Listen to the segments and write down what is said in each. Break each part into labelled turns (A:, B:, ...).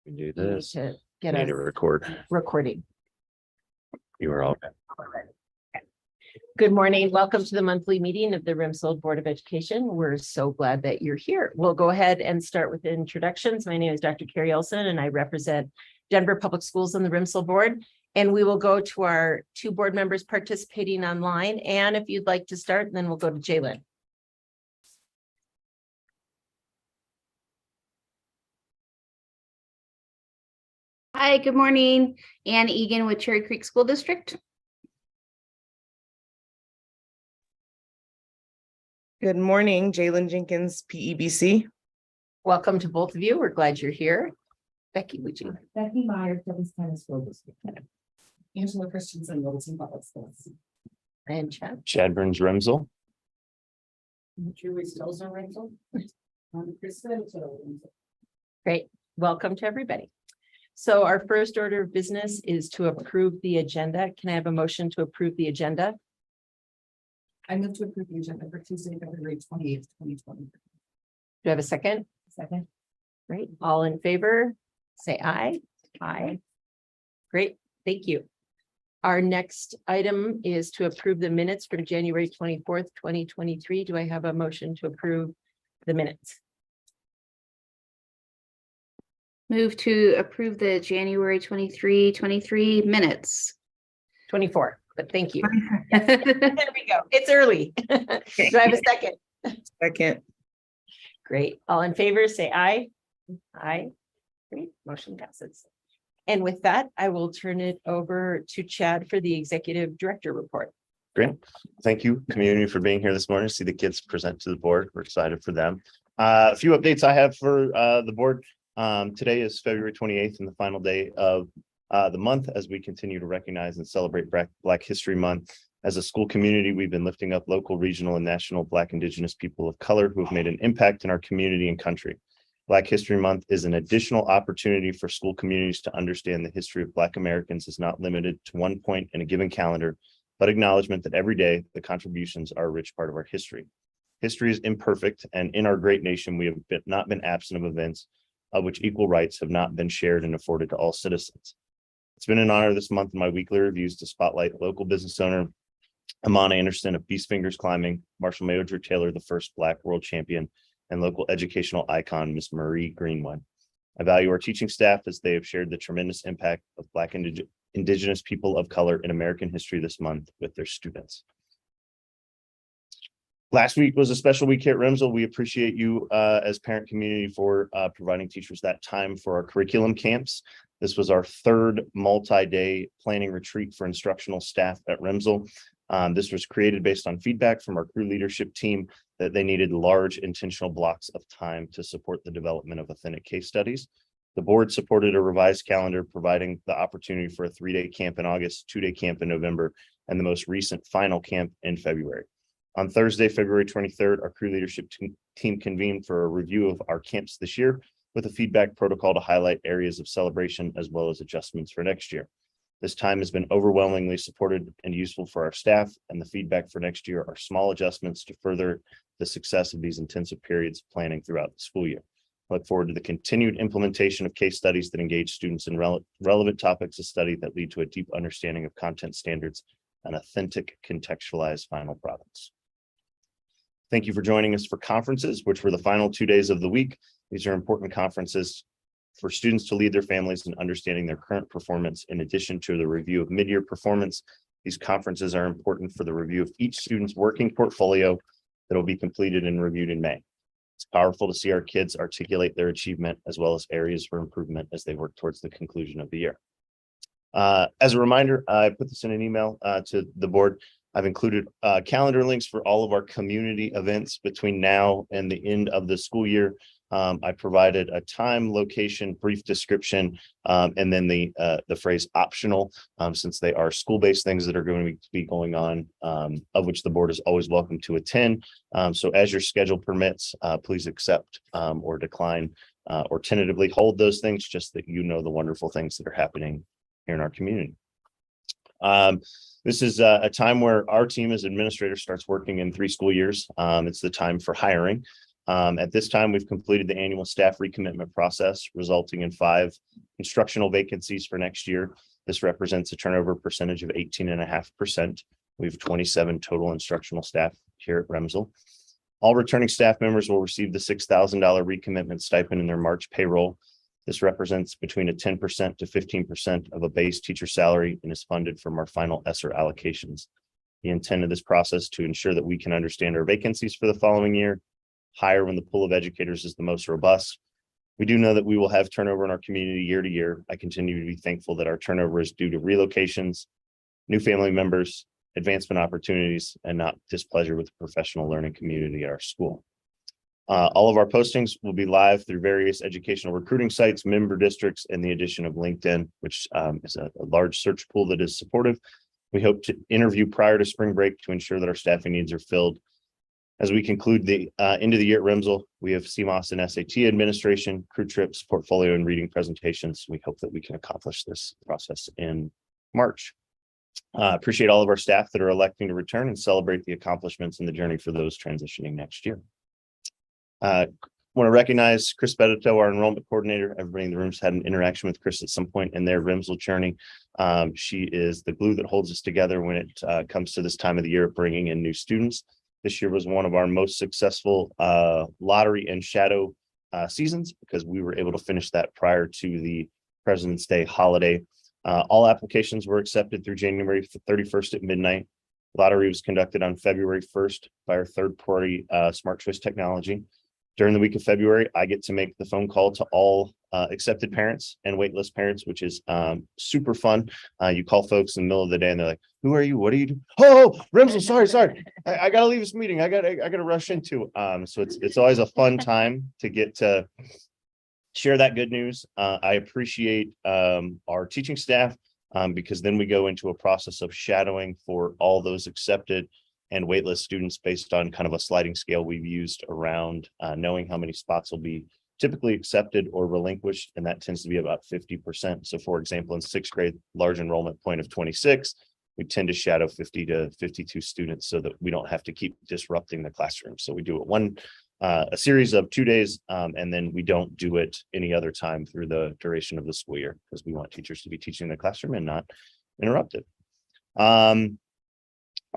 A: We do this.
B: To get
A: Need to
B: our
A: record.
B: recording.
A: You are all.
B: Good morning. Welcome to the monthly meeting of the RMSEL Board of Education. We're so glad that you're here. We'll go ahead and start with introductions. My name is Dr. Carrie Olson, and I represent Denver Public Schools on the RMSEL board. And we will go to our two board members participating online. And if you'd like to start, then we'll go to Jalen.
C: Hi, good morning. Ann Egan with Cherry Creek School District.
D: Good morning, Jalen Jenkins, PEBC.
B: Welcome to both of you. We're glad you're here. Becky, would you?
E: Becky Meyer, Douglas County School District. Angela Christensen, Littleton Public Schools.
B: And Chad.
A: Chad Burns Remsel.
E: Julie Stelzer Rental. Chris Rental.
B: Great. Welcome to everybody. So our first order of business is to approve the agenda. Can I have a motion to approve the agenda?
E: I move to approve the agenda for Tuesday, February 28th, 2020.
B: Do I have a second?
E: Second.
B: Great. All in favor, say aye. Aye. Great. Thank you. Our next item is to approve the minutes from January 24th, 2023. Do I have a motion to approve the minutes?
C: Move to approve the January 23 minutes.
B: 24, but thank you. There we go. It's early. Do I have a second?
D: Second.
B: Great. All in favor, say aye. Aye. Great. Motion passes. And with that, I will turn it over to Chad for the executive director report.
A: Great. Thank you, community, for being here this morning. See the kids present to the board. We're excited for them. A few updates I have for the board. Today is February 28th and the final day of the month as we continue to recognize and celebrate Black History Month. As a school community, we've been lifting up local, regional, and national Black Indigenous people of color who have made an impact in our community and country. Black History Month is an additional opportunity for school communities to understand the history of Black Americans is not limited to one point in a given calendar, but acknowledgement that every day the contributions are a rich part of our history. History is imperfect, and in our great nation, we have not been absent of events of which equal rights have not been shared and afforded to all citizens. It's been an honor this month in my weekly reviews to spotlight local business owner Amon Anderson of Beast Fingers Climbing, Marshall Major Taylor, the first Black world champion, and local educational icon, Miss Marie Greenwood. I value our teaching staff as they have shared the tremendous impact of Black Indigenous people of color in American history this month with their students. Last week was a special week here at RMSEL. We appreciate you as parent community for providing teachers that time for our curriculum camps. This was our third multi-day planning retreat for instructional staff at RMSEL. This was created based on feedback from our crew leadership team that they needed large intentional blocks of time to support the development of authentic case studies. The board supported a revised calendar, providing the opportunity for a 3-day camp in August, 2-day camp in November, and the most recent final camp in February. On Thursday, February 23rd, our crew leadership team convened for a review of our camps this year with a feedback protocol to highlight areas of celebration as well as adjustments for next year. This time has been overwhelmingly supported and useful for our staff, and the feedback for next year are small adjustments to further the success of these intensive periods of planning throughout the school year. I look forward to the continued implementation of case studies that engage students in relevant topics of study that lead to a deep understanding of content standards and authentic contextualized final products. Thank you for joining us for conferences, which were the final 2 days of the week. These are important conferences for students to lead their families in understanding their current performance. In addition to the review of mid-year performance, these conferences are important for the review of each student's working portfolio that will be completed and reviewed in May. It's powerful to see our kids articulate their achievement as well as areas for improvement as they work towards the conclusion of the year. As a reminder, I put this in an email to the board. I've included calendar links for all of our community events between now and the end of the school year. I provided a time, location, brief description, and then the phrase optional, since they are school-based things that are going to be going on, of which the board is always welcome to attend. So as your schedule permits, please accept or decline or tentatively hold those things, just that you know the wonderful things that are happening here in our community. This is a time where our team as administrators starts working in 3 school years. It's the time for hiring. At this time, we've completed the annual staff recommitment process, resulting in 5 instructional vacancies for next year. This represents a turnover percentage of 18.5%. We have 27 total instructional staff here at RMSEL. All returning staff members will receive the $6,000 recommitment stipend in their March payroll. This represents between a 10% to 15% of a base teacher salary and is funded from our final ESSER allocations. The intent of this process is to ensure that we can understand our vacancies for the following year, hire when the pool of educators is the most robust. We do know that we will have turnover in our community year to year. I continue to be thankful that our turnover is due to relocations, new family members, advancement opportunities, and not displeasure with the professional learning community at our school. All of our postings will be live through various educational recruiting sites, member districts, and the addition of LinkedIn, which is a large search pool that is supportive. We hope to interview prior to spring break to ensure that our staffing needs are filled. As we conclude the end of the year at RMSEL, we have CMOS and SAT administration, crew trips, portfolio, and reading presentations. We hope that we can accomplish this process in March. Appreciate all of our staff that are electing to return and celebrate the accomplishments in the journey for those transitioning next year. Want to recognize Chris Bedito, our enrollment coordinator. Everybody in the room's had an interaction with Chris at some point in their RMSEL journey. She is the glue that holds us together when it comes to this time of the year, bringing in new students. This year was one of our most successful lottery and shadow seasons because we were able to finish that prior to the President's Day holiday. All applications were accepted through January 31st at midnight. Lottery was conducted on February 1st by our third-party Smart Choice Technology. During the week of February, I get to make the phone call to all accepted parents and waitlist parents, which is super fun. You call folks in the middle of the day and they're like, "Who are you? What do you do?" Oh, RMSEL, sorry. I gotta leave this meeting. I gotta rush into. So it's always a fun time to get to share that good news. I appreciate our teaching staff because then we go into a process of shadowing for all those accepted and waitlist students based on kind of a sliding scale we've used around knowing how many spots will be typically accepted or relinquished, and that tends to be about 50%. So for example, in sixth grade, large enrollment point of 26, we tend to shadow 50 to 52 students so that we don't have to keep disrupting the classroom. So we do it a series of 2 days, and then we don't do it any other time through the duration of the school year because we want teachers to be teaching in the classroom and not interrupted.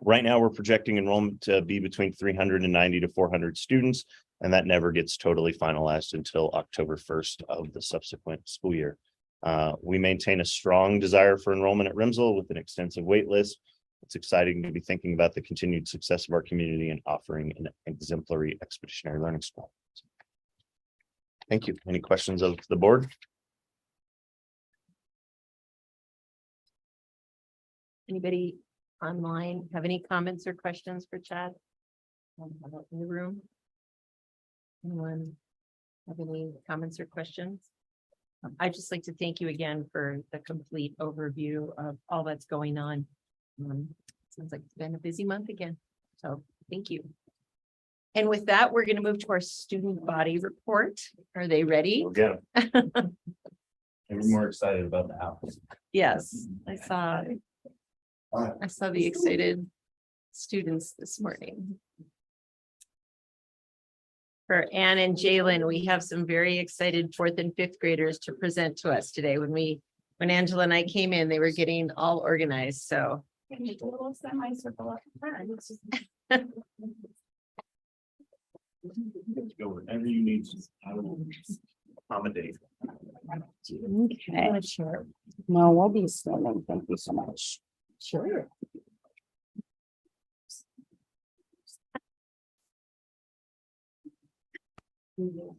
A: Right now, we're projecting enrollment to be between 390 to 400 students, and that never gets totally finalized until October 1st of the subsequent school year. We maintain a strong desire for enrollment at RMSEL with an extensive wait list. It's exciting to be thinking about the continued success of our community and offering an exemplary expeditionary learning school. Thank you. Any questions of the board?
B: Anybody online have any comments or questions for Chad? In the room? Anyone have any comments or questions? I'd just like to thank you again for the complete overview of all that's going on. Sounds like it's been a busy month again, so thank you. And with that, we're going to move to our student body report. Are they ready?
A: We'll get them. And we're more excited about the house.
B: Yes, I saw the excited students this morning. For Anne and Jalen, we have some very excited 4th and 5th graders to present to us today. When Angela and I came in, they were getting all organized, so.
E: Make a little semicircle up front.
A: Go wherever you need. I will accommodate.
E: Okay, sure. No, we'll be standing. Thank you so much. Sure.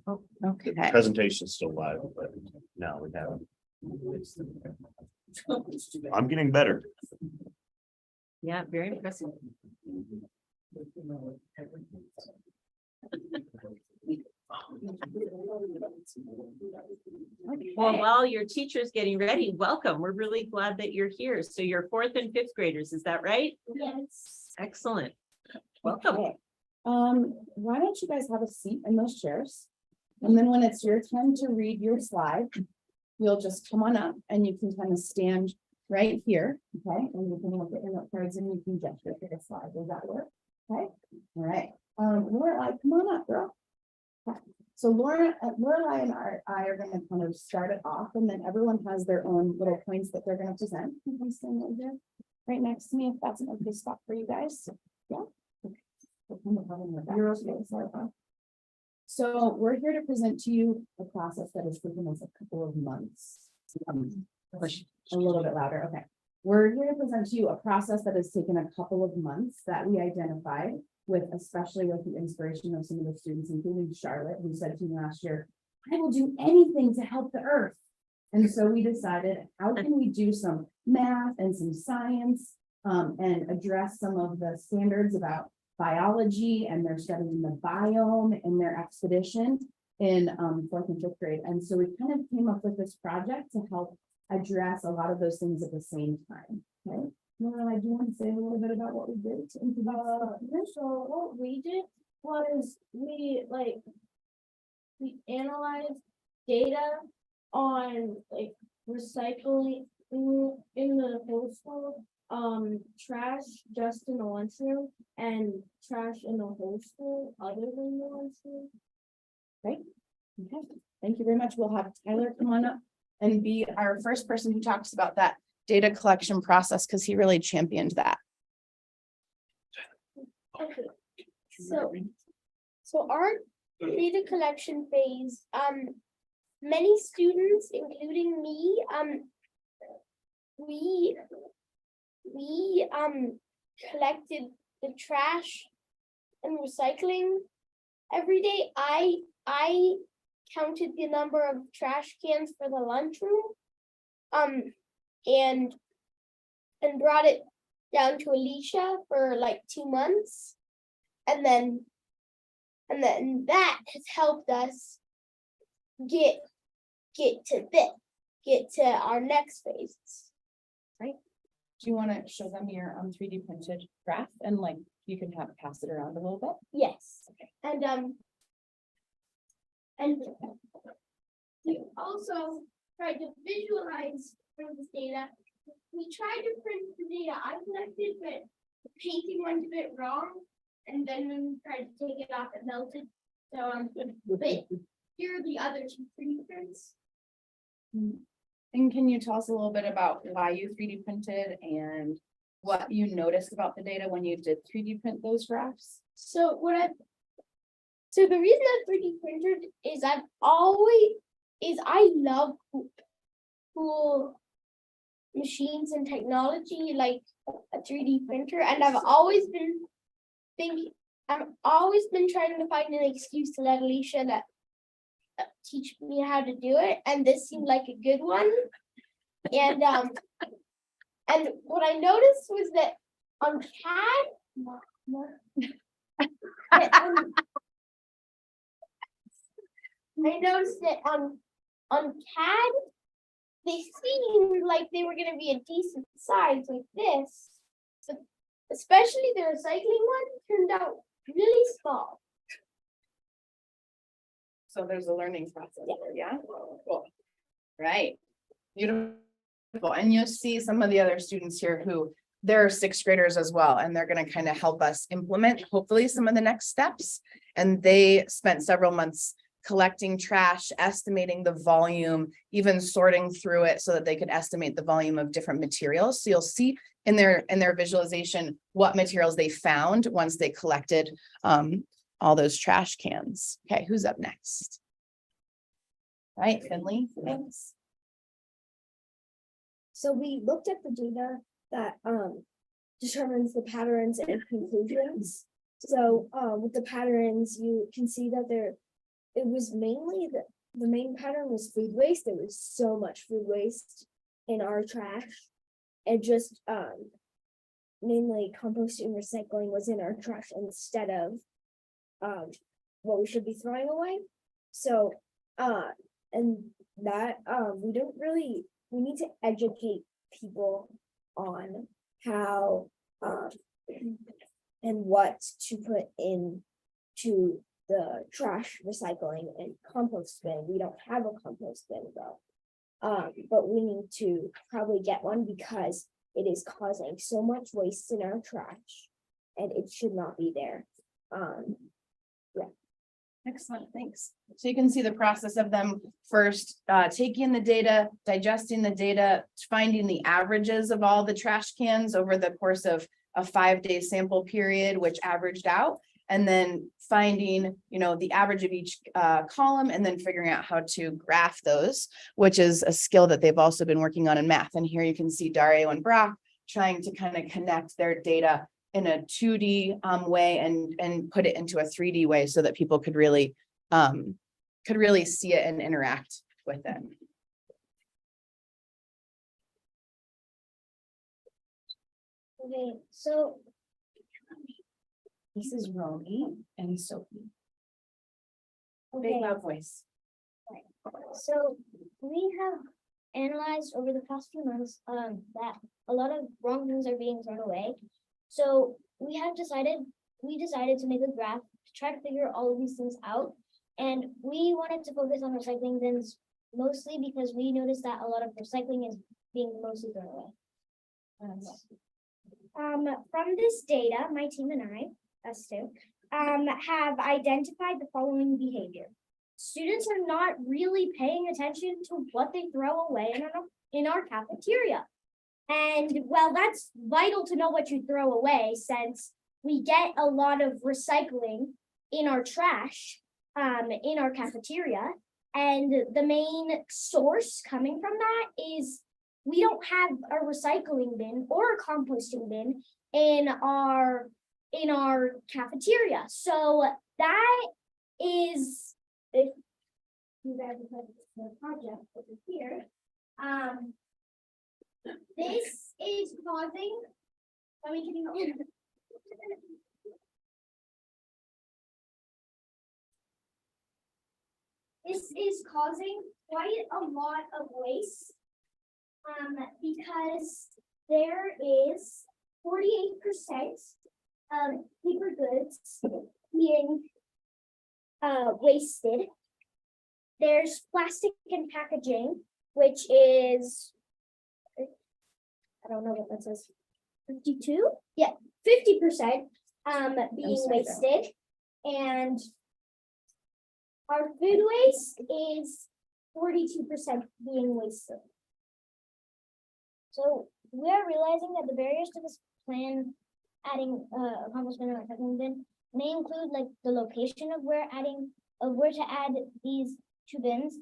B: Oh, okay.
A: Presentation is still live, but now we have. I'm getting better.
B: Yeah, very impressive. Well, while your teacher's getting ready, welcome. We're really glad that you're here. So you're 4th and 5th graders, is that right?
E: Yes.
B: Excellent. Welcome.
E: Okay. Why don't you guys have a seat in those chairs? And then when it's your turn to read your slide, you'll just come on up and you can kind of stand right here, okay? And you can look at your note cards and you can gesture for the slide. Does that work? Okay. All right. Lorelai, come on up, girl. So Lorelai and I are gonna kind of start it off, and then everyone has their own little points that they're gonna present. You can stand over here, right next to me, if that's an okay spot for you guys. Yeah. You're okay, sorry. So we're here to present to you a process that has taken us a couple of months. Push a little bit louder, okay. We're here to present to you a process that has taken a couple of months that we identified with, especially with the inspiration of some of the students, including Charlotte, who said to me last year, I will do anything to help the earth. And so we decided, how can we do some math and some science and address some of the standards about biology, and they're studying the biome in their expedition in 4th and 5th grade. And so we kind of came up with this project to help address a lot of those things at the same time. Okay. Well, I do want to say a little bit about what we did to introduce.
F: So what we did was we analyzed data on like recycling in the whole school, trash just in the lunchroom and trash in the whole school other than the lunchroom.
E: Okay, thank you very much. We'll have Tyler come on up and be our first person who talks about that data collection process, because he really championed that.
F: Okay. So our data collection phase, many students, including me, we collected the trash and recycling every day. I counted the number of trash cans for the lunchroom, and brought it down to Alicia for like 2 months, and then that has helped us get to our next phases.
E: Do you want to show them your 3D printed graph, and like you can pass it around a little bit?
F: Yes. Okay. And we also tried to visualize this data. We tried to print the data I collected, but the painting went a bit wrong. And then when we tried to take it off, it melted. So but here are the other 2 3D prints.
E: And can you tell us a little bit about why you 3D printed and what you noticed about the data when you did 3D print those graphs?
F: So the reason I 3D printed is I love cool machines and technology like a 3D printer, and I've always been trying to find an excuse to let Alicia teach me how to do it, and this seemed like a good one. And what I noticed was that on CAD, I noticed that on CAD, they seemed like they were going to be a decent size like this, but especially the recycling one turned out really small.
E: So there's a learning process there, yeah? Cool. Right. Beautiful. And you'll see some of the other students here who they're 6th graders as well, and they're going to kind of help us implement hopefully some of the next steps. And they spent several months collecting trash, estimating the volume, even sorting through it so that they could estimate the volume of different materials. So you'll see in their visualization what materials they found once they collected all those trash cans. Okay, who's up next? Right, Finley, thanks.
F: So we looked at the data that determines the patterns and conclusions. So with the patterns, you can see that it was mainly the main pattern was food waste. There was so much food waste in our trash, and just mainly composting and recycling was in our trash instead of what we should be throwing away. So and that we need to educate people on how and what to put into the trash recycling and compost bin. We don't have a compost bin though, but we need to probably get one because it is causing so much waste in our trash, and it should not be there. Yeah.
E: Excellent, thanks. So you can see the process of them first taking the data, digesting the data, finding the averages of all the trash cans over the course of a 5-day sample period, which averaged out, and then finding, the average of each column, and then figuring out how to graph those, which is a skill that they've also been working on in math. And here you can see Dario and Brock trying to kind of connect their data in a 2D way and put it into a 3D way so that people could really see it and interact with it.
F: Okay, so
E: This is Romy and Sophie.
F: okay,
E: Big loud voice.
F: so we have analyzed over the past few months that a lot of wrong things are being thrown away. So we decided to make a graph to try to figure all of these things out. And we wanted to focus on recycling bins mostly because we noticed that a lot of recycling is being mostly thrown away. From this data, my team and I, us two, have identified the following behavior. Students are not really paying attention to what they throw away in our cafeteria. And well, that's vital to know what you throw away, since we get a lot of recycling in our trash, in our cafeteria. And the main source coming from that is we don't have a recycling bin or a composting bin in our cafeteria. So that is, if you guys have the project over here, this is causing, can you hold it? This is causing quite a lot of waste, because there is 48% paper goods being wasted. There's plastic and packaging, which is, I don't know what that says, 52? Yeah, 50% being wasted. And our food waste is 42% being wasted. So we're realizing that the barriers to this plan, adding a compost bin or a recycling bin, may include like the location of where to add these 2 bins,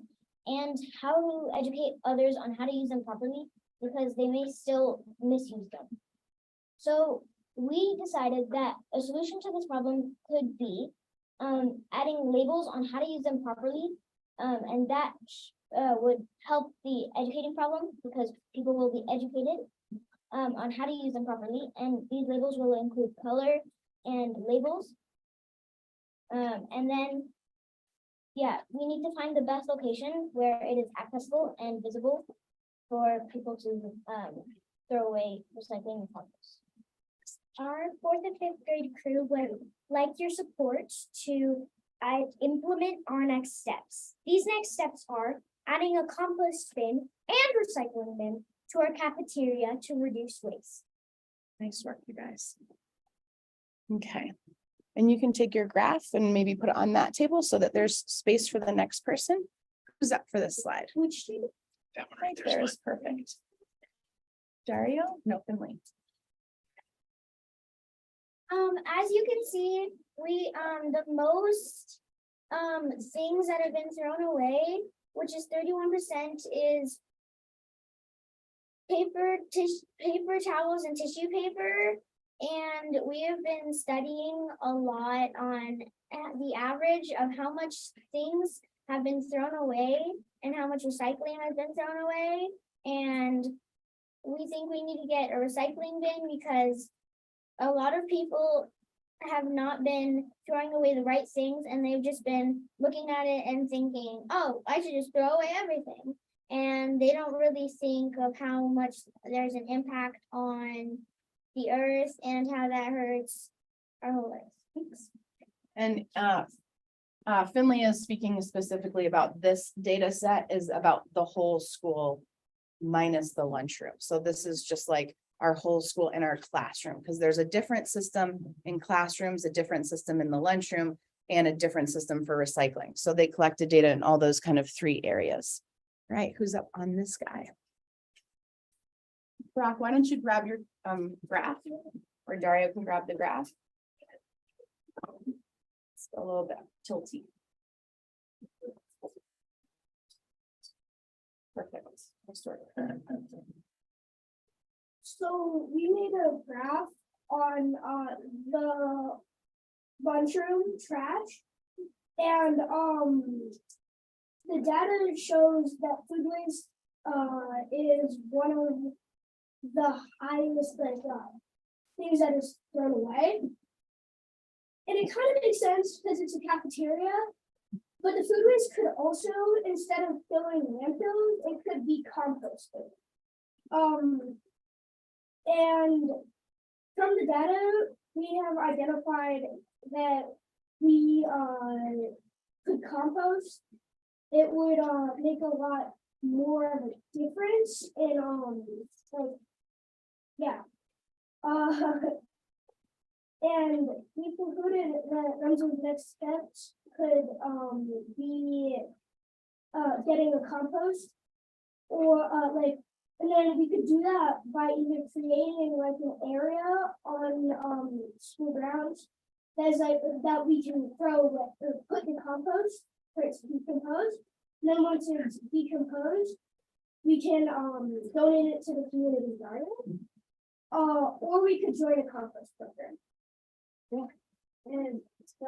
F: and how to educate others on how to use them properly, because they may still misuse them. So we decided that a solution to this problem could be adding labels on how to use them properly, and that would help the educating problem, because people will be educated on how to use them properly, and these labels will include color and labels. And then, yeah, we need to find the best location where it is accessible and visible for people to throw away recycling and compost. Our 4th and 5th grade crew would like your support to implement our next steps. These next steps are adding a compost bin and recycling bin to our cafeteria to reduce waste.
D: Nice work, you guys. Okay. And you can take your graph and maybe put it on that table so that there's space for the next person. Who's up for this slide?
F: Which table?
A: That one
D: Right there is perfect. Dario? No, Finley.
F: As you can see, we the most things that have been thrown away, which is 31%, is paper towels and tissue paper. And we have been studying a lot on the average of how much things have been thrown away and how much recycling has been thrown away. And we think we need to get a recycling bin, because a lot of people have not been throwing away the right things, and they've just been looking at it and thinking, oh, I should just throw away everything. And they don't really think of how much there's an impact on the earth and how that hurts our whole life. Thanks.
E: And Finley is speaking specifically about this data set is about the whole school minus the lunchroom. So this is just like our whole school in our classroom, because there's a different system in classrooms, a different system in the lunchroom. and a different system for recycling. So they collected data in all those kind of 3 areas. Right, who's up on this guy? Brock, why don't you grab your graph, or Dario can grab the graph. It's a little bit tilty. Perfect. Let's start.
F: So we made a graph on the lunchroom trash. And the data shows that food waste is one of the highest things that is thrown away. And it kind of makes sense because it's a cafeteria. But the food waste could also, instead of filling landfills, it could be composted. And from the data, we have identified that we could compost. It would make a lot more of a difference in like, yeah. And we concluded that Ramsey's next steps could be getting a compost, or and then we could do that by either creating like an area on school grounds that's like that we can throw or put the compost for it to decompose. And then once it's decomposed, we can donate it to the community garden, or we could join a compost program. Yeah. And so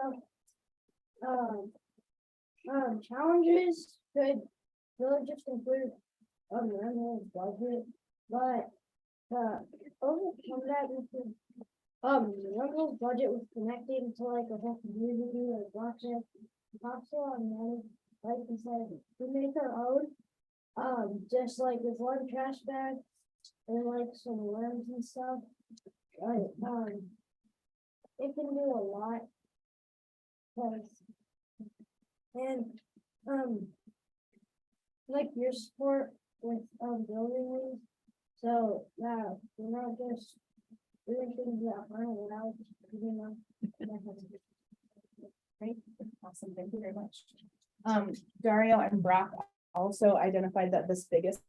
F: challenges could really just include the budget, but overcome that we could the budget was connected to like a whole community like BOCES, and like I said, we make our own just like with one trash bag and like some worms and stuff. It can do a lot. And like your support with building these, so yeah, we're not just doing things that aren't allowed, you know.
E: Great, awesome, thank you very much. Dario and Brock also identified that this biggest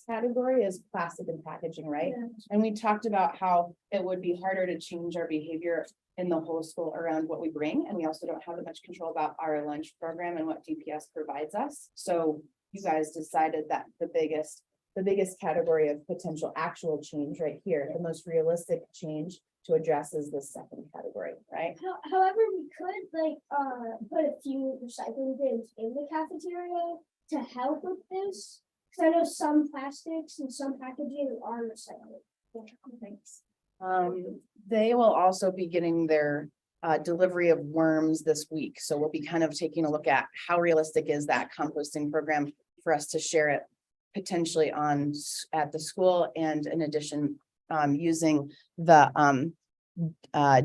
E: category is plastic and packaging, right?
F: Yeah.
E: And we talked about how it would be harder to change our behavior in the whole school around what we bring. And we also don't have as much control about our lunch program and what DPS provides us. So you guys decided that the biggest category of potential actual change right here, the most realistic change to address is this second category, right?
F: However, we could like put a few recycling bins in the cafeteria to help with this. Because I know some plastics and some packaging are recyclable.
E: Thanks. They will also be getting their delivery of worms this week. So we'll be kind of taking a look at how realistic is that composting program for us to share it potentially at the school, and in addition, using the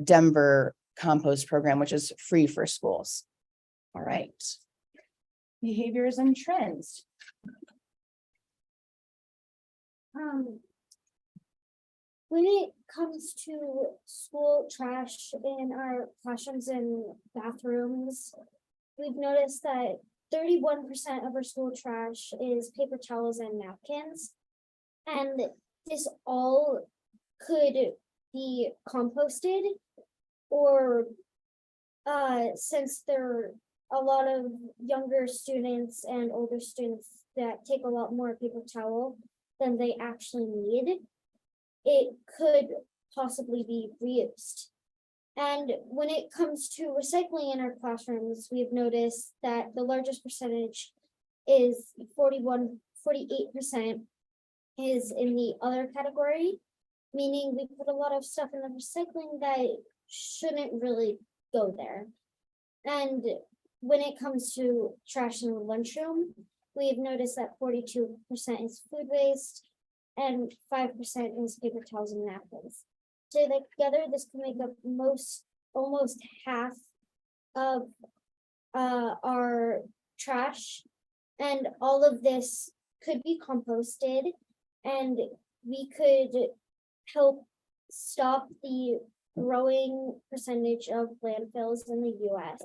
E: Denver compost program, which is free for schools. All right. Behaviors and trends.
F: When it comes to school trash in our classrooms and bathrooms, we've noticed that 31% of our school trash is paper towels and napkins. And this all could be composted, or since there are a lot of younger students and older students that take a lot more paper towel than they actually need, it could possibly be reused. And when it comes to recycling in our classrooms, we've noticed that the largest percentage is 48% is in the other category, meaning we put a lot of stuff in the recycling that shouldn't really go there. And when it comes to trash in the lunchroom, we've noticed that 42% is food waste and 5% is paper towels and napkins. So together, this can make up almost half of our trash, and all of this could be composted, and we could help stop the growing percentage of landfills in the US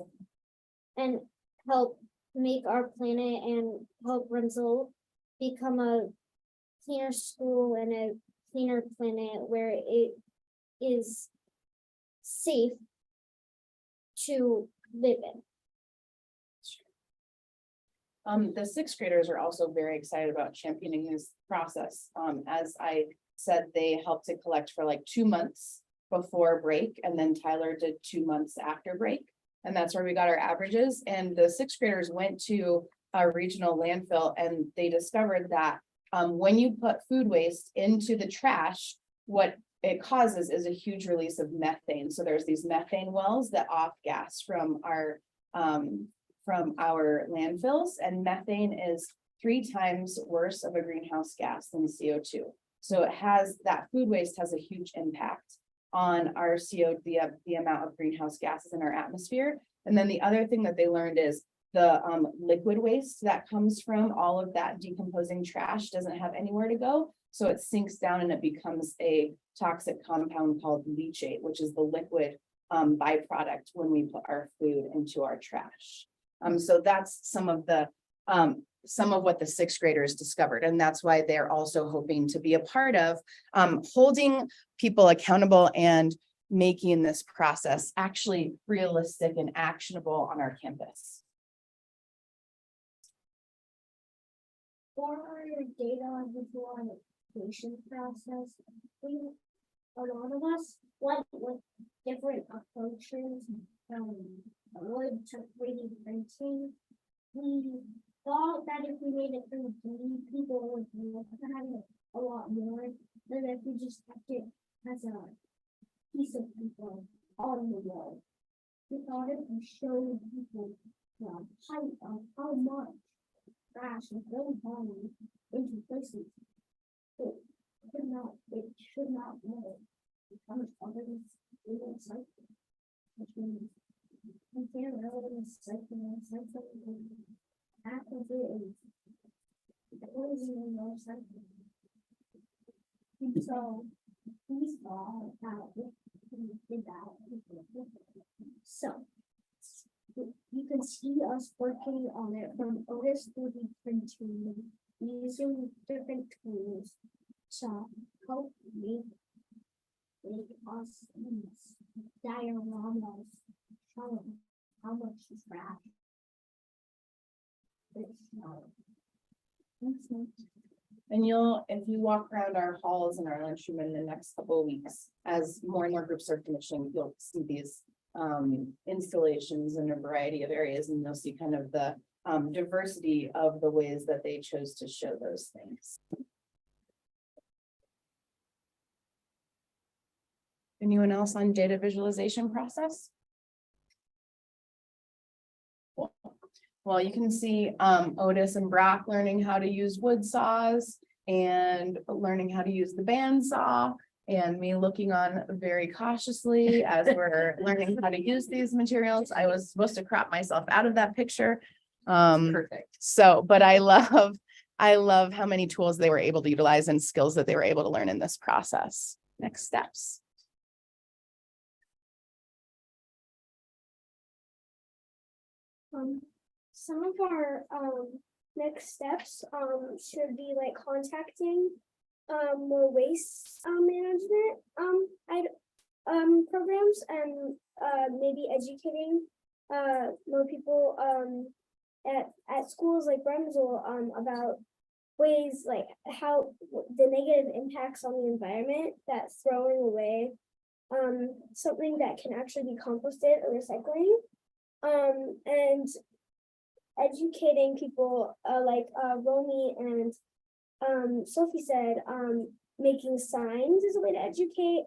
F: and help make our planet and help RMSEL become a cleaner school and a cleaner planet where it is safe to live in.
E: The sixth graders are also very excited about championing this process. As I said, they helped to collect for like 2 months before break, and then Tyler did 2 months after break. And that's where we got our averages. And the sixth graders went to a regional landfill and they discovered that when you put food waste into the trash, what it causes is a huge release of methane. So there's these methane wells that off gas from our landfills, and methane is 3 times worse of a greenhouse gas than CO2. So it has, that food waste has a huge impact on our the amount of greenhouse gases in our atmosphere. And then the other thing that they learned is the liquid waste that comes from all of that decomposing trash doesn't have anywhere to go. So it sinks down and it becomes a toxic compound called leachate, which is the liquid byproduct when we put our food into our trash. So that's some of what the sixth graders discovered. And that's why they're also hoping to be a part of holding people accountable and making this process actually realistic and actionable on our campus.
F: For our data visualization process, a lot of us went with different approaches, wood to 3D printing. We thought that if we made it through 3D, people would look at it a lot more than if we just kept it as a piece of paper on the wall. We thought if we showed people the height of how much trash is going on into places, it should not know how much other is recycling, which means we can't really recycle half of it is recycling. And so we saw how we did that. So you can see us working on it from Otis 3D printing, using different tools to help make us dioramas showing how much trash is not.
E: And if you walk around our halls and our lunchroom in the next couple of weeks, as more and more groups are finishing, you'll see these installations in a variety of areas, and you'll see kind of the diversity of the ways that they chose to show those things. Anyone else on data visualization process? Well, you can see Otis and Brock learning how to use wood saws and learning how to use the bandsaw, and me looking on very cautiously as we're learning how to use these materials. I was supposed to crop myself out of that picture.
B: Perfect.
E: So, but I love how many tools they were able to utilize and skills that they were able to learn in this process. Next steps.
F: Some of our next steps should be like contacting more waste management programs, and maybe educating more people at schools like RMSEL about ways like how the negative impacts on the environment that throwing away something that can actually be composted or recycling, and educating people like Romy and Sophie said, making signs is a way to educate.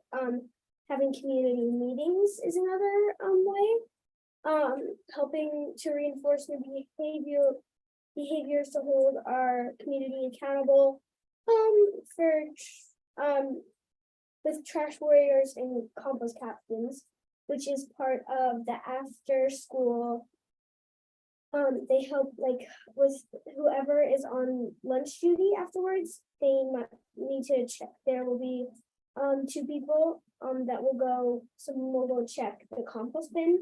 F: Having community meetings is another way. Helping to reinforce new behaviors to hold our community accountable. With trash warriors and compost captains, which is part of the after school. They help like with whoever is on lunch duty afterwards. They might need to check. There will be 2 people, that will go, someone will go check the compost bin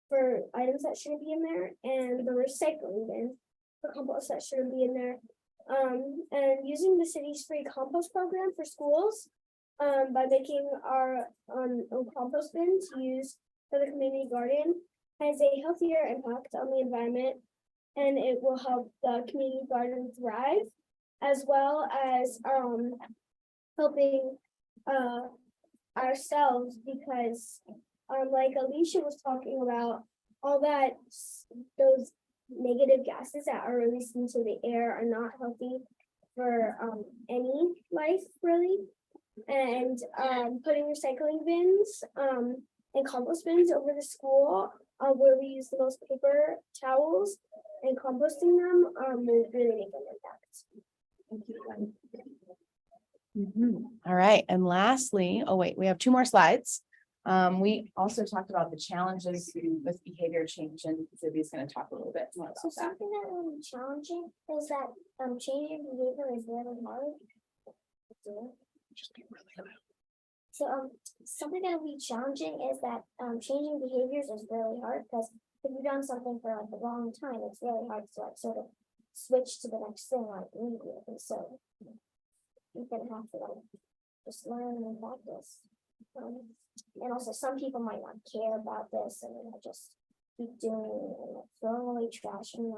F: for items that shouldn't be in there, and the recycling bin for compost that shouldn't be in there. And using the city's free compost program for schools, by making our own compost bin to use for the community garden has a healthier impact on the environment, and it will help the community garden thrive, as well as helping ourselves, because like Alicia was talking about, all that those negative gases that are released into the air are not healthy for any life really. And putting recycling bins and compost bins over the school, where we use the most paper towels, and composting them will really make an impact.
E: All right, and lastly, oh wait, we have 2 more slides. We also talked about the challenges with behavior change, and Zibby's going to talk a little bit more about
F: So
E: that.
F: something that will be challenging is that changing behavior is really hard to do. So something that will be challenging is that changing behaviors is really hard, because if you've done something for like a long time, it's really hard to like sort of switch to the next thing like immediately. So you're gonna have to like just learn and practice. And also some people might not care about this and then just keep doing it and like throwing away trash and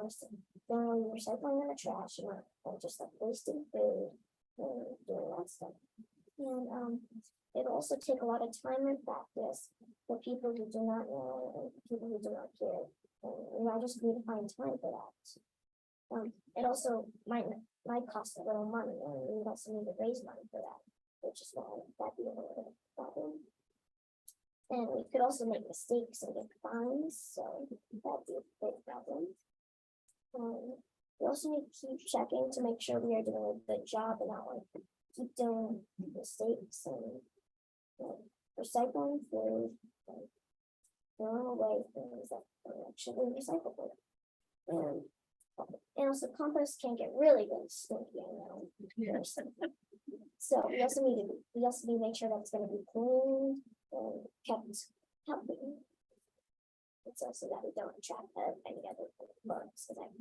F: throwing away recycling in the trash and like just like wasting food and doing that stuff. And it'll also take a lot of time and practice for people who do not know and people who do not care. And I just need to find time for that. It also might cost a little money, and we also need to raise money for that, which is why that'd be a little problem. And we could also make mistakes and get fines, so that'd be a big problem. We also need to keep checking to make sure we are doing a good job and not like keep doing mistakes and recycling food, and throwing away things that are actually recyclable. And also compost can get really stinky, I know. So we also need to make sure that it's gonna be cleaned and kept healthy. It's also that we don't attract any other bugs, because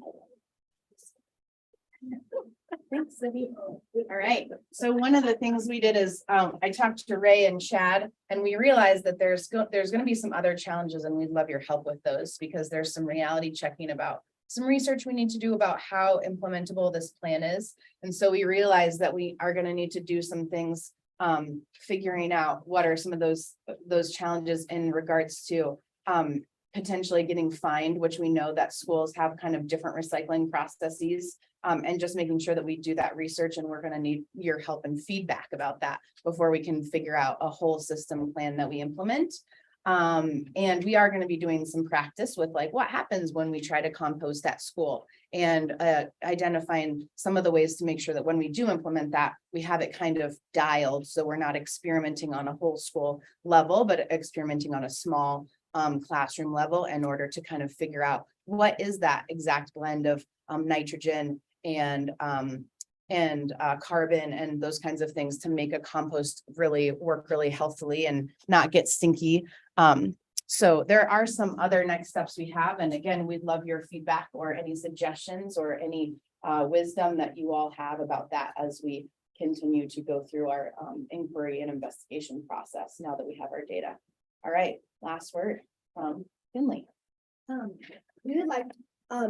E: Thanks, Zibby. All right, so one of the things we did is I talked to Ray and Chad, and we realized that there's going to be some other challenges, and we'd love your help with those, because there's some reality checking about some research we need to do about how implementable this plan is. And so we realized that we are going to need to do some things, figuring out what are some of those challenges in regards to potentially getting fined, which we know that schools have kind of different recycling processes, and just making sure that we do that research. And we're going to need your help and feedback about that before we can figure out a whole system plan that we implement. And we are going to be doing some practice with like what happens when we try to compost at school, and identifying some of the ways to make sure that when we do implement that, we have it kind of dialed, so we're not experimenting on a whole school level, but experimenting on a small classroom level, in order to kind of figure out what is that exact blend of nitrogen and carbon and those kinds of things to make a compost really work really healthily and not get stinky. So there are some other next steps we have. And again, we'd love your feedback or any suggestions or any wisdom that you all have about that as we continue to go through our inquiry and investigation process now that we have our data. All right, last word from Finley.
F: we would like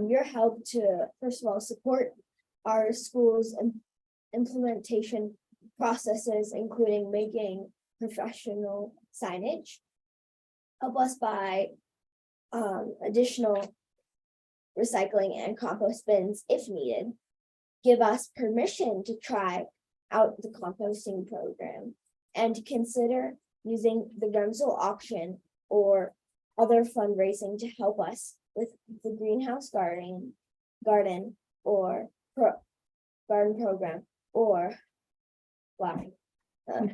F: your help to, first of all, support our school's implementation processes, including making professional signage. Help us buy additional recycling and compost bins if needed. Give us permission to try out the composting program, and consider using the RMSEL auction or other fundraising to help us with the greenhouse garden or garden program, or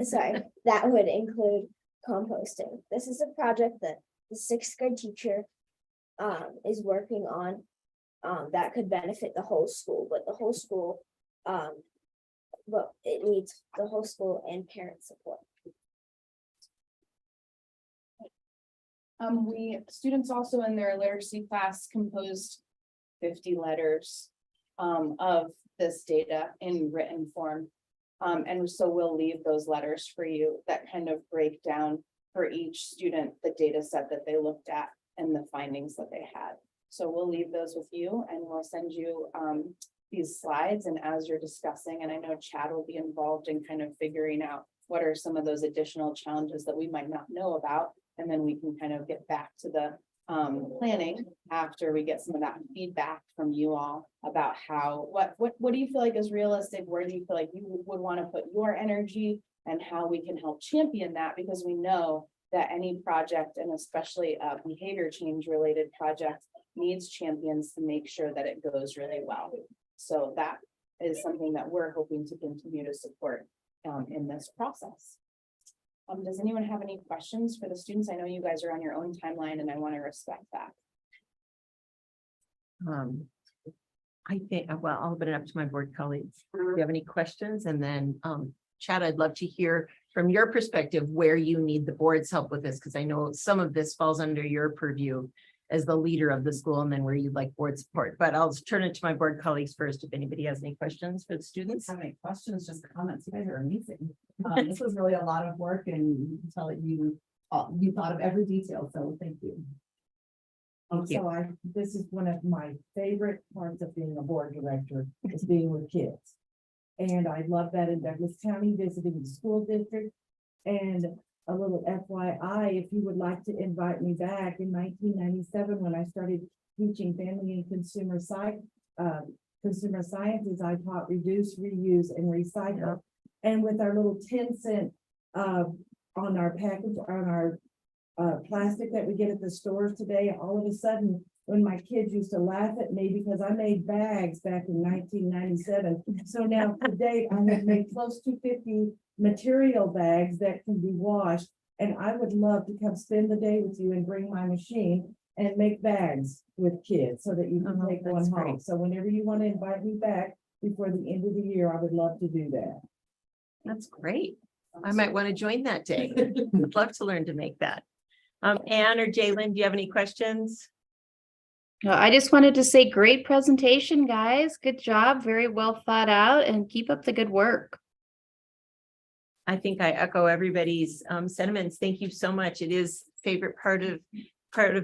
F: sorry, that would include composting. This is a project that the 6th grade teacher is working on that could benefit the whole school, but the whole school, but it needs the whole school and parent support.
E: Students also in their literacy class composed 50 letters of this data in written form. And so we'll leave those letters for you that kind of break down for each student, the data set that they looked at and the findings that they had. So we'll leave those with you and we'll send you these slides, and as you're discussing, and I know Chad will be involved in kind of figuring out what are some of those additional challenges that we might not know about. And then we can kind of get back to the planning after we get some of that feedback from you all about how, what do you feel like is realistic? Where do you feel like you would want to put your energy, and how we can help champion that, because we know that any project, and especially a behavior change related project, needs champions to make sure that it goes really well. So that is something that we're hoping to continue to support in this process. Does anyone have any questions for the students? I know you guys are on your own timeline and I want to respect that.
B: I think, well, I'll open it up to my board colleagues. Do you have any questions? And then, Chad, I'd love to hear from your perspective where you need the board's help with this, because I know some of this falls under your purview as the leader of the school, and then where you'd like board support. But I'll turn it to my board colleagues first, if anybody has any questions for the students.
G: Have any questions, just comments. You guys are amazing. This was really a lot of work, and you can tell that you thought of every detail, so thank you.
B: Thank you.
G: So this is one of my favorite parts of being a board director, is being with kids. And I love that in Douglas County, visiting the school district. And a little FYI, if you would like to invite me back, in 1997, when I started teaching family and consumer sciences, I taught reduce, reuse, and recycle. And with our little 10-cent on our package, on our plastic that we get at the stores today, all of a sudden, when my kids used to laugh at me because I made bags back in 1997. So now today I have made close to 50 material bags that can be washed. And I would love to come spend the day with you and bring my machine and make bags with kids so that you can take one home.
B: Great.
G: So whenever you want to invite me back before the end of the year, I would love to do that.
B: That's great. I might want to join that day. I'd love to learn to make that. Anne or Jalen, do you have any questions?
C: No, I just wanted to say great presentation, guys. Good job. Very well thought out, and keep up the good work.
B: I think I echo everybody's sentiments. Thank you so much. It is favorite part of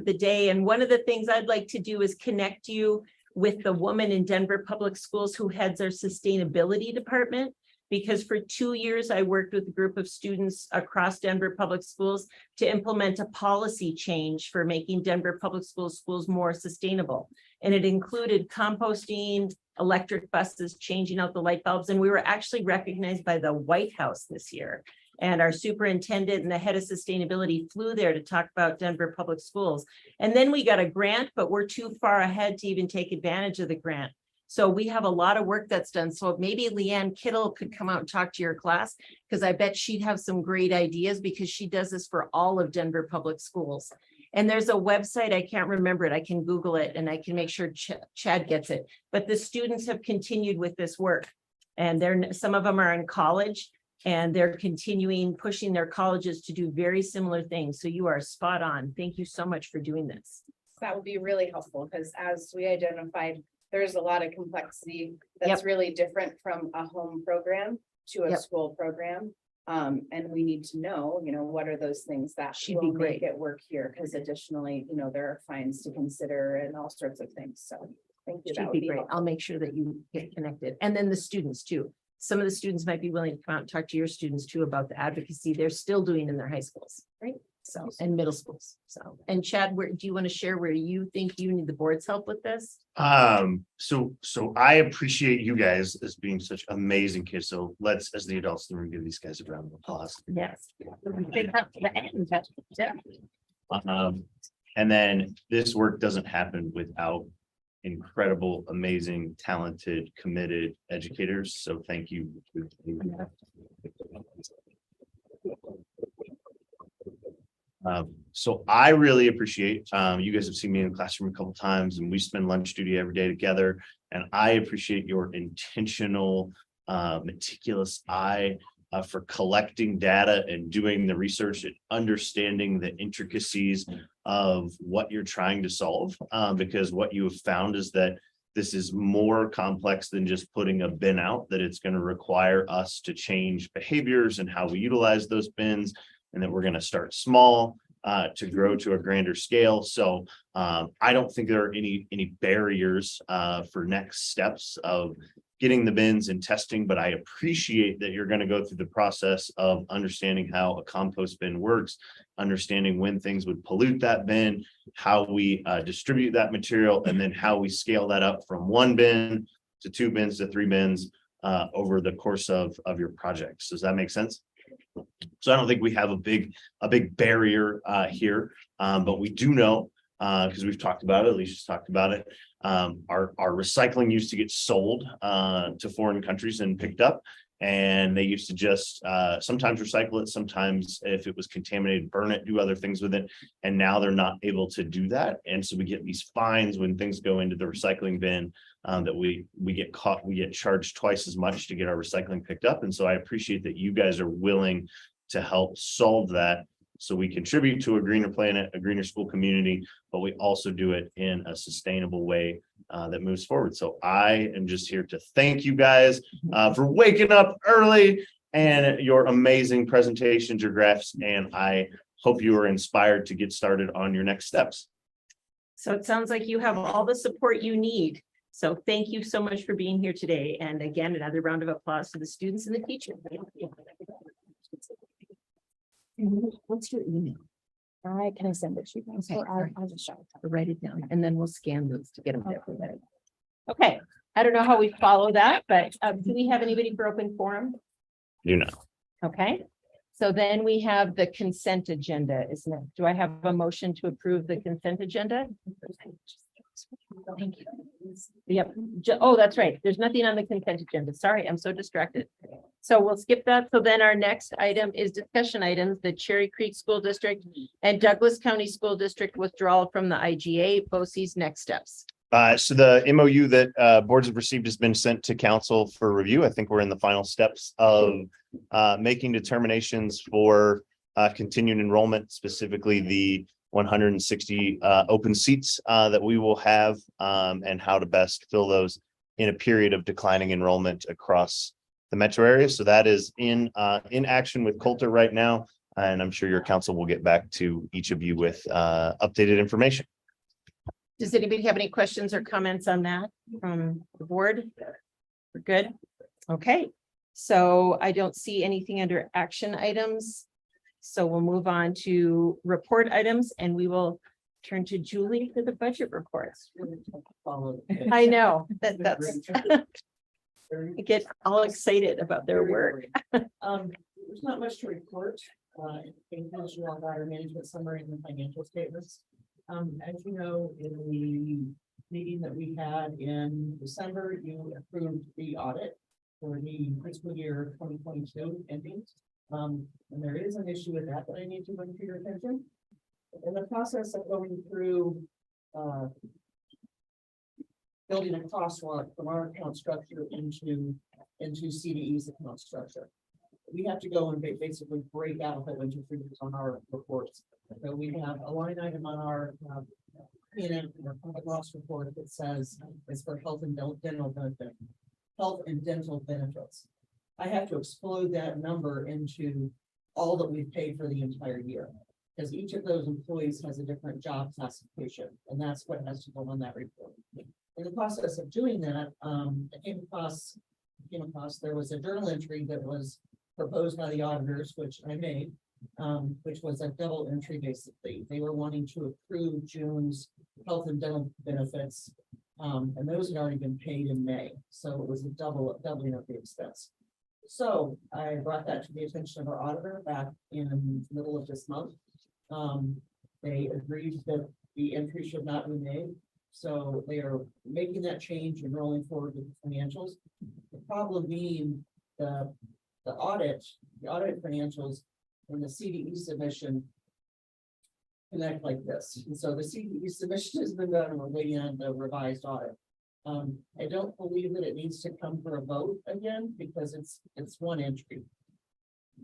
B: the day. And one of the things I'd like to do is connect you with the woman in Denver Public Schools who heads our sustainability department. Because for 2 years, I worked with a group of students across Denver Public Schools to implement a policy change for making Denver Public schools more sustainable. And it included composting, electric buses, changing out the light bulbs. And we were actually recognized by the White House this year. And our superintendent and the head of sustainability flew there to talk about Denver Public Schools. And then we got a grant, but we're too far ahead to even take advantage of the grant. So we have a lot of work that's done. So maybe Leanne Kittle could come out and talk to your class, because I bet she'd have some great ideas, because she does this for all of Denver Public Schools. And there's a website, I can't remember it. I can Google it and I can make sure Chad gets it. But the students have continued with this work, and some of them are in college, and they're continuing pushing their colleges to do very similar things. So you are spot on. Thank you so much for doing this.
E: That would be really helpful, because as we identified, there's a lot of complexity that's really different from a home program to a school program. And we need to know, what are those things that will make it work here? Because additionally, there are fines to consider and all sorts of things. So thank you.
B: Should be great. I'll make sure that you get connected. And then the students too. Some of the students might be willing to come out and talk to your students too about the advocacy they're still doing in their high schools, right? So, and middle schools. So, and Chad, do you want to share where you think you need the board's help with this?
A: So I appreciate you guys as being such amazing kids. So let's, as the adults, then we give these guys a round of applause.
B: Yes.
A: And then this work doesn't happen without incredible, amazing, talented, committed educators. So thank you. So I really appreciate, you guys have seen me in the classroom a couple of times, and we spend lunch duty every day together. And I appreciate your intentional, meticulous eye for collecting data and doing the research and understanding the intricacies of what you're trying to solve. Because what you have found is that this is more complex than just putting a bin out, that it's going to require us to change behaviors and how we utilize those bins, and that we're going to start small to grow to a grander scale. So I don't think there are any barriers for next steps of getting the bins and testing, but I appreciate that you're going to go through the process of understanding how a compost bin works, understanding when things would pollute that bin, how we distribute that material, and then how we scale that up from 1 bin to 2 bins to 3 bins over the course of your projects. Does that make sense? So I don't think we have a big barrier here, but we do know, because we've talked about it, Alicia's talked about it. Our recycling used to get sold to foreign countries and picked up, and they used to just sometimes recycle it, sometimes if it was contaminated, burn it, do other things with it. And now they're not able to do that. And so we get these fines when things go into the recycling bin, that we get caught, we get charged twice as much to get our recycling picked up. And so I appreciate that you guys are willing to help solve that, so we contribute to a greener planet, a greener school community, but we also do it in a sustainable way that moves forward. So I am just here to thank you guys for waking up early and your amazing presentations, your graphs, and I hope you are inspired to get started on your next steps.
B: So it sounds like you have all the support you need. So thank you so much for being here today. And again, another round of applause to the students and the teachers. What's your email?
D: Can I send it to you guys?
B: Okay,
D: Or
B: all right.
D: I'll just show it.
B: Write it down and then we'll scan those to get them there. Okay, I don't know how we follow that, but do we have anybody for open forum?
A: You know.
B: Okay, so then we have the consent agenda, isn't it? Do I have a motion to approve the consent agenda? Thank you. Yep. Oh, that's right. There's nothing on the consent agenda. Sorry, I'm so distracted. So we'll skip that. So then our next item is discussion items, the Cherry Creek School District and Douglas County School District withdrawal from the IGA, BOCES next steps.
A: So the MOU that boards have received has been sent to council for review. I think we're in the final steps of making determinations for continued enrollment, specifically the 160 open seats that we will have, and how to best fill those in a period of declining enrollment across the metro area. So that is in action with Coulter right now, and I'm sure your council will get back to each of you with updated information.
B: Does anybody have any questions or comments on that from the board? We're good. Okay, so I don't see anything under action items. So we'll move on to report items, and we will turn to Julie for the budget reports. I know that's I get all excited about their work.
H: There's not much to report. In our management summary and the financial statements. As you know, in the meeting that we had in December, you approved the audit for the fiscal year 2022 ending. And there is an issue with that I need to bring to your attention. In the process of going through building a crosswalk from our account structure into CDE's account structure, we have to go and basically break out a whole bunch of figures on our reports. So we have a line item on our public loss report that says it's for health and dental benefits. I have to explode that number into all that we've paid for the entire year, because each of those employees has a different job classification, and that's what has to go on that report. In the process of doing that, I came across there was a journal entry that was proposed by the auditors, which I made, which was a double entry. Basically, they were wanting to accrue June's health and dental benefits, and those had already been paid in May, so it was a doubling of the expense. So I brought that to the attention of our auditor back in the middle of this month. They agreed that the entry should not be made. So they are making that change and rolling forward with the financials. The problem being the audit financials and the CDE submission connect like this. And so the CDE submission has been done and we're waiting on the revised audit. I don't believe that it needs to come for a vote again because it's one entry.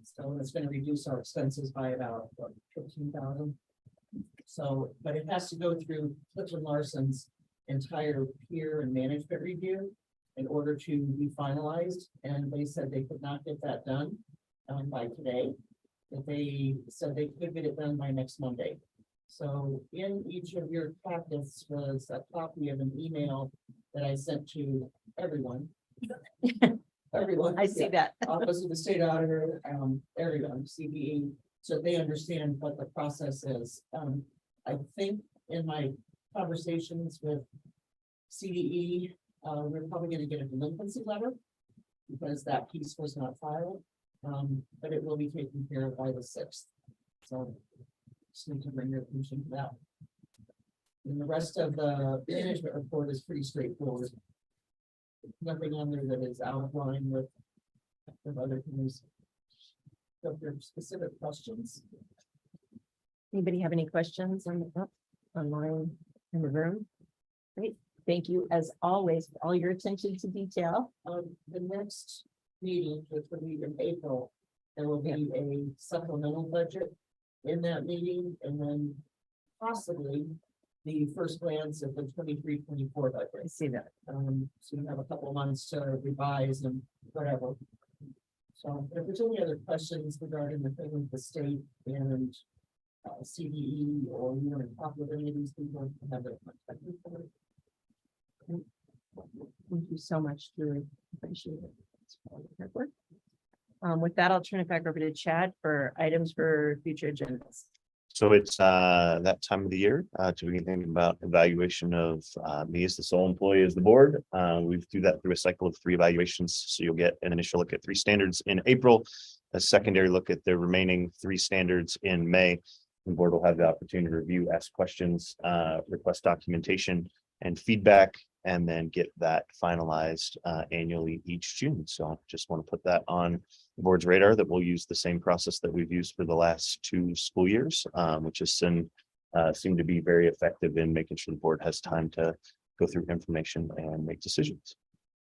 H: So it's gonna reduce our expenses by about 15,000. So, but it has to go through Clifton Larson's entire peer and management review in order to be finalized, and they said they could not get that done by today. But they said they could get it done by next Monday. So in each of your packets was a copy of an email that I sent to everyone. Everyone.
B: I see that.
H: Office of the State Auditor, everyone, CBE, so they understand what the process is. I think in my conversations with CDE, we're probably gonna get a delinquency letter because that piece was not filed. But it will be taken care of by the 6th. So just need to bring your attention to that. And the rest of the management report is pretty straightforward. Nothing on there that is out of line with other things. So if there are specific questions.
B: Anybody have any questions on the online in the room? Great, thank you as always for all your attention to detail.
H: The next meeting, which will be in April, there will be a supplemental budget in that meeting, and then possibly the first glance at the 23-24 budget.
B: I see that.
H: So you have a couple of months to revise and whatever. So if there's any other questions regarding the thing with the state and CDE, or you want to talk with any of these people, have their contact info.
B: Thank you so much, Drew. Appreciate it. It's all your hard work. With that, I'll turn it back over to Chad for items for future agendas.
A: So it's that time of the year to be thinking about evaluation of me as the sole employee as the board. We do that through a cycle of 3 evaluations. So you'll get an initial look at 3 standards in April, a secondary look at the remaining 3 standards in May. The board will have the opportunity to review, ask questions, request documentation and feedback, and then get that finalized annually each June. So just want to put that on the board's radar, that we'll use the same process that we've used for the last 2 school years, which has seemed to be very effective in making sure the board has time to go through information and make decisions.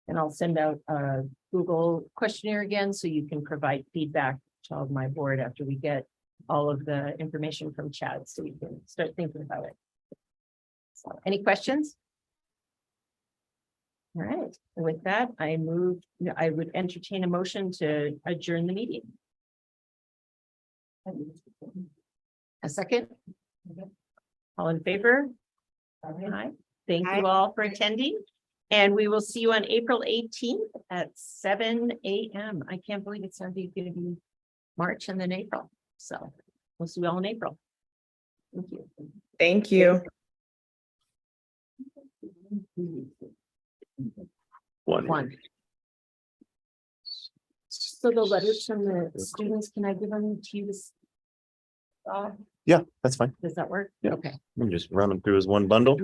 B: And I'll send out a Google questionnaire again, so you can provide feedback to my board after we get all of the information from Chad, so we can start thinking about it. So, any questions? All right, with that, I would entertain a motion to adjourn the meeting. A second? All in favor? Aye. Thank you all for attending, and we will see you on April 18th at 7 a.m. I can't believe it's going to be March and then April, so we'll see you all in April. Thank you.
I: Thank you.
B: One. So the letters from the students, can I give them to you?
A: Yeah, that's fine.
B: Does that work?
A: Yeah.
B: Okay.
A: I'm just running through as one bundle.